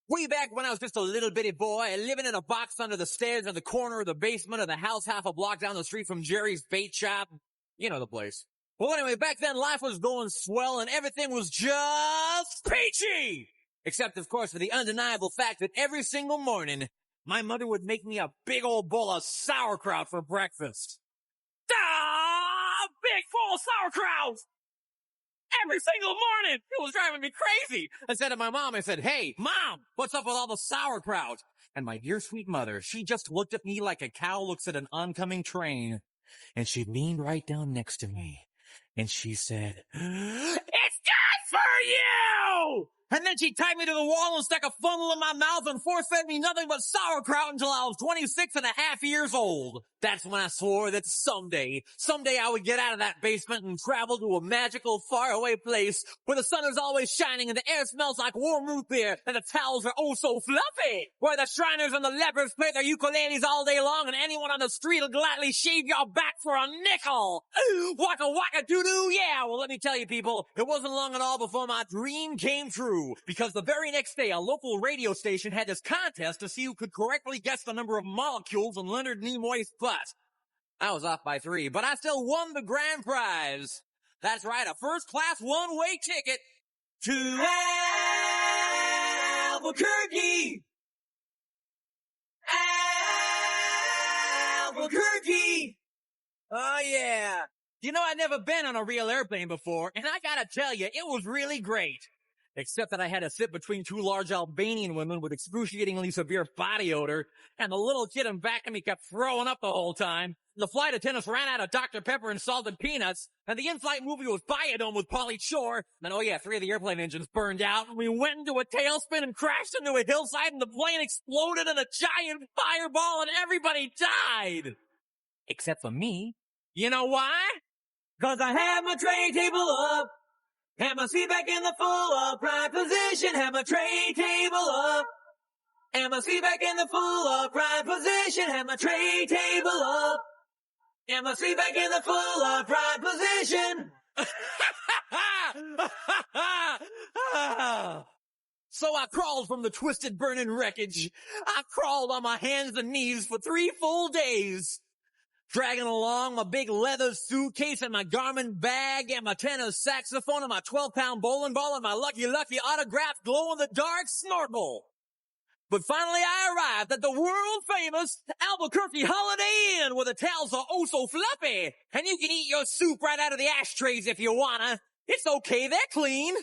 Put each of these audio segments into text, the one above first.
Way back when I was just a little bitty boy, living in a box under the stairs in the corner of the basement of the house half a block down the street from Jerry's bait shop. You know the place. Well, anyway, back then life was going swell and everything was just peachy! Except, of course, for the undeniable fact that every single morning, my mother would make me a big old bowl of sauerkraut for breakfast. Ah! Big bowl of sauerkraut! Every single morning! It was driving me crazy! I said to my mom, I said, "Hey, Mom, what's up with all the sauerkraut?" And my dear sweet mother, she just looked at me like a cow looks at an oncoming train. And she leaned right down next to me. And she said, "It's good for you!" And then she tied me to the wall and stuck a funnel in my mouth and force-fed me nothing but sauerkraut until I was 26 and a half years old. That's when I swore that someday I would get out of that basement and travel to a magical, faraway place where the sun is always shining and the air smells like warm root beer and the towels are oh so fluffy. Where the Shriners and the lepers play their ukuleles all day long and anyone on the street will gladly shave your back for a nickel. Waka waka doo-doo, yeah. Well, let me tell you people, it wasn't long at all before my dream came true. Because the very next day, a local radio station had this contest to see who could correctly guess the number of molecules in Leonard Nimoy's butt. I was off by 3, but I still won the grand prize. That's right, a first-class one-way ticket to Albquerqueque. Albquerqueque. Oh, yeah. You know, I'd never been on a real airplane before, and I gotta tell you, it was really great. Except that I had to sit between 2 large Albanian women with excruciatingly severe body odor, and the little kid in back of me kept throwing up the whole time. The flight attendants ran out of Dr. Pepper and salted peanuts, and the in-flight movie was Biodome with Pauly Shore. And oh yeah, 3 of the airplane engines burned out, and we went into a tailspin and crashed into a hillside, and the plane exploded in a giant fireball, and everybody died. Except for me. You know why? 'Cause I had my tray table up. Had my seat back in the full upright position. Had my tray table up. And my seat back in the full upright position. Had my tray table up. And my seat back in the full upright position. So I crawled from the twisted burning wreckage. I crawled on my hands and knees for 3 full days. Dragging along my big leather suitcase and my Garmin bag and my tenor saxophone and my 12-pound bowling ball and my lucky autographed glow-in-the-dark snorkel. But finally I arrived at the world-famous Albquerque Holiday Inn where the towels are oh so fluffy and you can eat your soup right out of the ashtrays if you wanna. It's okay, they're clean.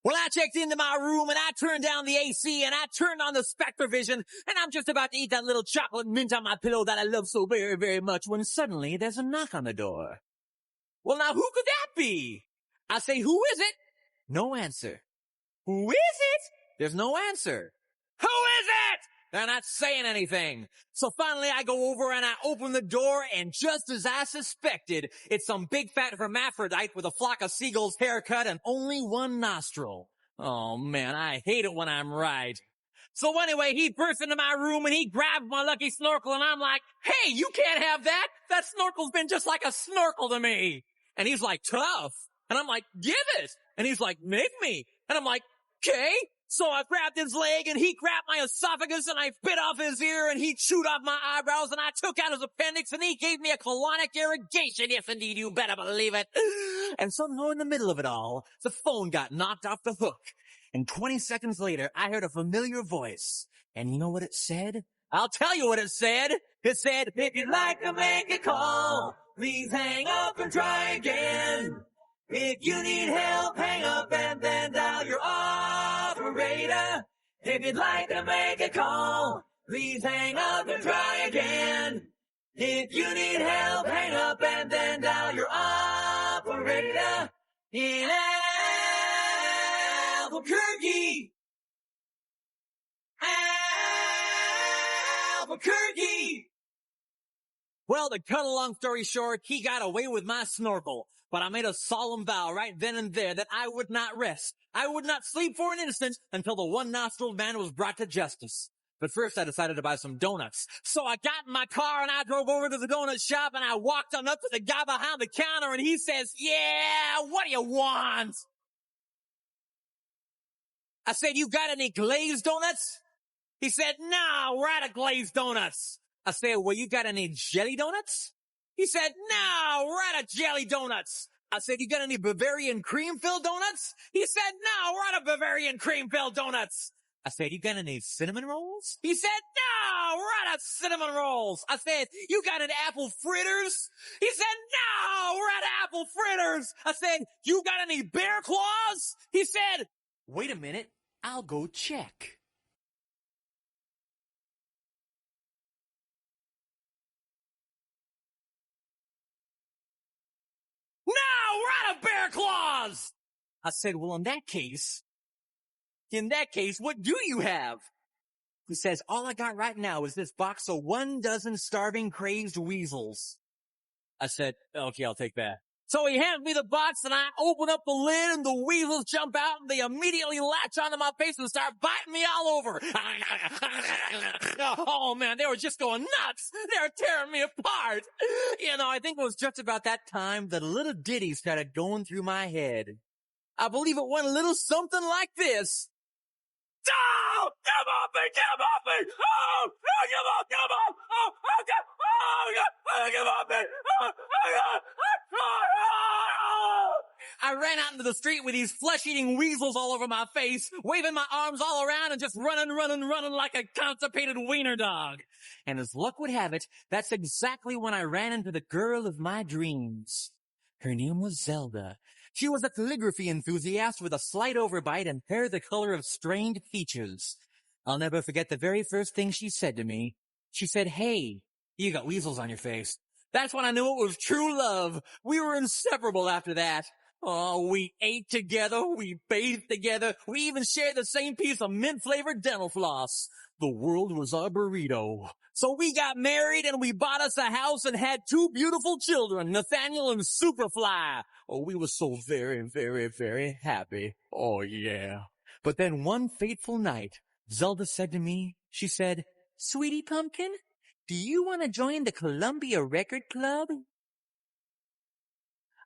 Well, I checked into my room and I turned down the AC and I turned on the Spectrovision and I'm just about to eat that little chocolate mint on my pillow that I love so very, very much when suddenly there's a knock on the door. Well, now who could that be? I say, who is it? No answer. Who is it? There's no answer. Who is it? They're not saying anything. So finally I go over and I open the door and just as I suspected, it's some big fat hermaphrodite with a flock of seagulls haircut and only one nostril. Oh man, I hate it when I'm right. So anyway, he burst into my room and he grabbed my lucky snorkel and I'm like, "Hey, you can't have that. That snorkel's been just like a snorkel to me." And he's like, "Tough." And I'm like, "Give it." And he's like, "Make me." And I'm like, "Okay." So I grabbed his leg and he grabbed my esophagus and I bit off his ear and he chewed off my eyebrows and I took out his appendix and he gave me a colonic irrigation. Yes, indeed, you better believe it. And somehow in the middle of it all, the phone got knocked off the hook. And 20 seconds later, I heard a familiar voice. And you know what it said? I'll tell you what it said. It said, "If you'd like to make a call, please hang up and try again. If you need help, hang up and then dial your operator. If you'd like to make a call, please hang up and try again. If you need help, hang up and then dial your operator in Albquerque. Albquerque. Well, to cut a long story short, he got away with my snorkel. But I made a solemn vow right then and there that I would not rest. I would not sleep for an instant until the one-nostriled man was brought to justice. But first I decided to buy some donuts. So I got in my car and I drove over to the donut shop and I walked on up to the guy behind the counter and he says, "Yeah, what do you want?" I said, "You got any glazed donuts?" He said, no, we're out of glazed donuts. I said, well, you got any jelly donuts? He said, no, we're out of jelly donuts. I said, you got any Bavarian cream-filled donuts? He said, no, we're out of Bavarian cream-filled donuts. I said, you got any cinnamon rolls? He said, no, we're out of cinnamon rolls. I said, you got any apple fritters? He said, no, we're out of apple fritters. I said, you got any bear claws? He said, wait a minute, I'll go check. No, we're out of bear claws. I said, well, in that case, what do you have? He says, all I got right now is this box of 12 starving crazed weasels. I said, okay, I'll take that. So he hands me the box and I open up the lid and the weasels jump out and they immediately latch onto my face and start biting me all over. Oh man, they were just going nuts. They were tearing me apart. You know, I think it was just about that time that a little ditty started going through my head. I believe it went a little something like this. Oh, come off me, come off me. Oh, come off. Oh, come off me. I ran out into the street with these flesh-eating weasels all over my face, waving my arms all around and just running like a constipated wiener dog. And as luck would have it, that's exactly when I ran into the girl of my dreams. Her name was Zelda. She was a calligraphy enthusiast with a slight overbite and hair the color of strained peaches. I'll never forget the very first thing she said to me. She said, hey, you got weasels on your face. That's when I knew it was true love. We were inseparable after that. Oh, we ate together, we bathed together, we even shared the same piece of mint-flavored dental floss. The world was our burrito. So we got married and we bought us a house and had 2 beautiful children, Nathaniel and Superfly. Oh, we were so very, very, very happy. Oh, yeah. But then one fateful night, Zelda said to me, she said, Sweetie Pumpkin, do you want to join the Columbia Record Club?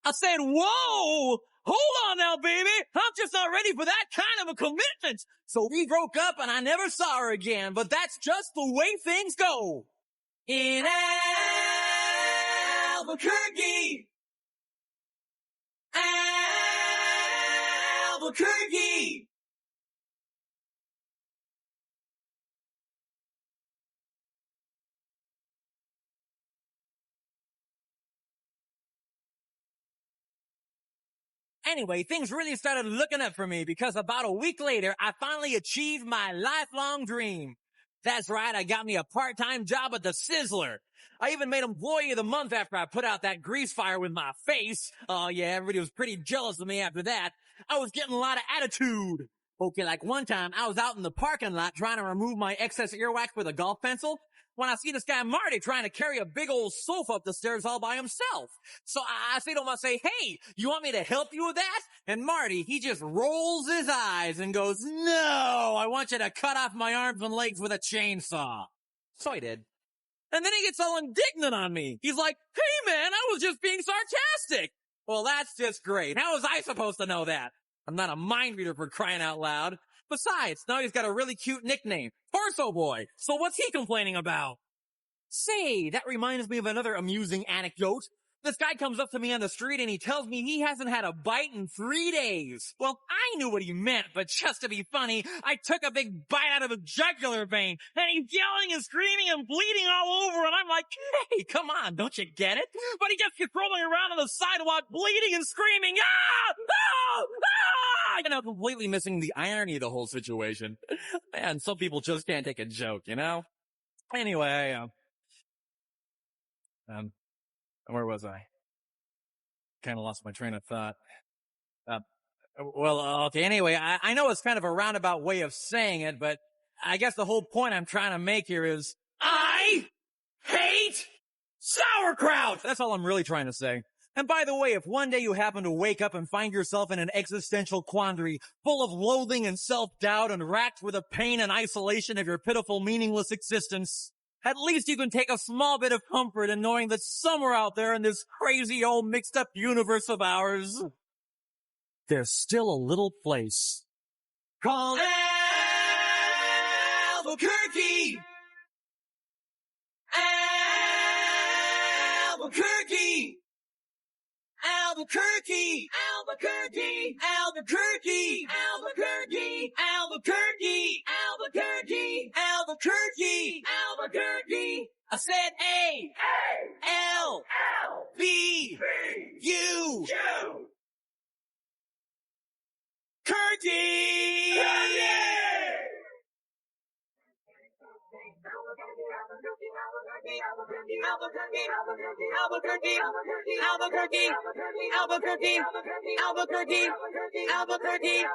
I said, whoa, hold on now, baby. I'm just not ready for that kind of a commitment. So we broke up and I never saw her again, but that's just the way things go. In Albuquerque. Albquerque. Anyway, things really started looking up for me because about a week later, I finally achieved my lifelong dream. That's right, I got me a part-time job at the Sizzler. I even made Employee of the Month after I put out that grease fire with my face. Oh yeah, everybody was pretty jealous of me after that. I was getting a lot of attitude. Okay, like one time, I was out in the parking lot trying to remove my excess earwax with a golf pencil when I see this guy Marty trying to carry a big old sofa up the stairs all by himself. So I say to him, I say, hey, you want me to help you with that? And Marty, he just rolls his eyes and goes, no, I want you to cut off my arms and legs with a chainsaw. So I did. And then he gets all indignant on me. He's like, hey man, I was just being sarcastic. Well, that's just great. How was I supposed to know that? I'm not a mind reader for crying out loud. Besides, now he's got a really cute nickname, Torso Boy. So what's he complaining about? Say, that reminds me of another amusing anecdote. This guy comes up to me on the street and he tells me he hasn't had a bite in 3 days. Well, I knew what he meant, but just to be funny, I took a big bite out of his jugular vein, and he's yelling and screaming and bleeding all over, and I'm like, hey, come on, don't you get it? But he just keeps rolling around on the sidewalk, bleeding and screaming, ah! Ah! Ah! You know, completely missing the irony of the whole situation. Man, some people just can't take a joke, you know? Anyway, where was I? Kind of lost my train of thought. Okay, anyway, I know it's kind of a roundabout way of saying it, but I guess the whole point I'm trying to make here is, I hate sauerkraut! That's all I'm really trying to say. And by the way, if one day you happen to wake up and find yourself in an existential quandary, full of loathing and self-doubt and racked with the pain and isolation of your pitiful, meaningless existence, at least you can take a small bit of comfort in knowing that somewhere out there in this crazy old mixed up universe of ours, there's still a little place called Albuquerque, Albuquerque, Albuquerque, Albuquerque, Albuquerque, Albuquerque, Albuquerque, Albuquerque, Albuquerque, Albuquerque. I said A, L, B, U, Curdy! Albuquerque, Albuquerque, Albuquerque, Albuquerque, Albuquerque, Albuquerque,